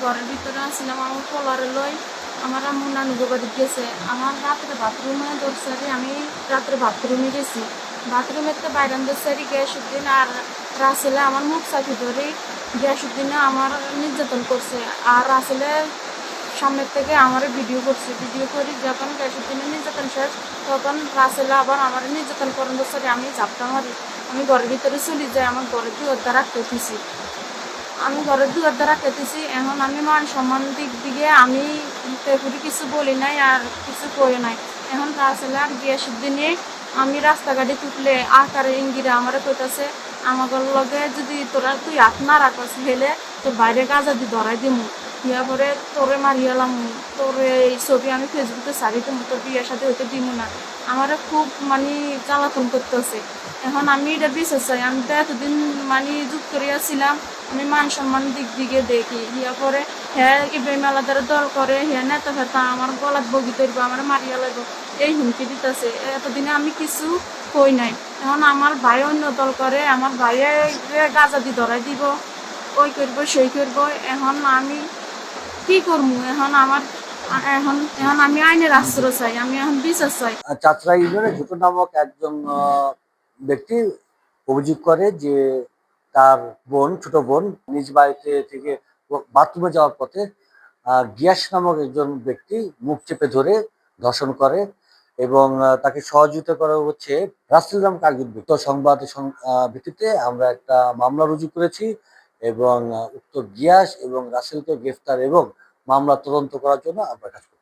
ঘরের ভিতরে আসছিলাম, আমার পোলারে লই আমার আম্মু নানুকে বাড়ি গেছে। আমার রাত্রে বাথরুমে দরসারি, আমি রাত্রে বাথরুমে গেছি, বাথরুমের তো বাইরান দরসারি গ্যাসুদ্দিন আর রাসেলে আমার মুখ চাপি ধরে গ্যাসুদ্দিনে আমার নির্যাতন করছে। আর রাসেলে সামনের থেকে আমার ভিডিও করছে, ভিডিও করি যখন গ্যাসুদ্দিনের নির্যাতন শেষ তখন রাসেলে আবার আমার নির্যাতন করেন দরসারি। আমি ঝাপটা মারি, আমি ঘরের ভিতরে চলে যাই, আমার ঘরের দুয়ার দ্বারা খেতেছি, আমি ঘরের দুয়ার দ্বারা খেতেছি। এখন আমি মান সম্মান দিক দিকে আমি তেপুরি কিছু বলি নাই আর কিছু করি নাই। এখন রাসেলে আর গিয়াসুদ্দিনে আমি রাস্তাঘাটে তুকলে আকারে ইঙ্গিরে আমার কইতাছে আমাদের লগে যদি তুই হাত না রাখস হেলে তোর বাইরে গাজা দিয়ে ধরাই দিমু, ইয়া পরে তোরে মারিয়ালাম, তোর এই ছবি আমি ফেসবুকে ছাড়ি দিমু, তোর বিয়ের সাথে হইতে দিমু না। আমার খুব মানে জ্বালাতন করতেছে। এখন আমি এটা বিশ্বাস চাই, আমি তো এতদিন মানে যুগ করিয়াছিলাম, আমি মান সম্মান দিক দিকে দেখি ইয়া পরে হ্যাঁ মেলা দ্বারা দল করে হ্যাঁ নেতা ফেতা আমার গলাত বগি তৈরব, আমার মারিয়া লাগবো, এই হুমকি দিতেছে। এতদিনে আমি কিছু কই নাই। এখন আমার ভাই অন্য দল করে, আমার ভাইয়ে গাজা দি ধরাই দিব, ওই করবো সেই করবো। এখন আমি কি করবো? এখন আমার এখন এখন আমি আইনের আশ্রয় চাই, আমি এখন বিচার চাই। চাতরা ইউনিয়নে ঝুটু নামক একজন ব্যক্তি অভিযোগ করে যে তার ছোট বোন নিজ বাড়িতে থেকে বাথরুমে যাওয়ার পথে গিয়াস নামক একজন ব্যক্তি মুখ চেপে ধরে ধর্ষণ করে এবং তাকে সহযোগিতা করা হচ্ছে রাসেল নামক একজন ব্যক্তি। সংবাদের ভিত্তিতে আমরা একটা মামলা রুজু করেছি এবং উক্ত গিয়াস এবং রাসেলকে গ্রেফতার এবং মামলা তদন্ত করার জন্য আমরা কাজ করছি।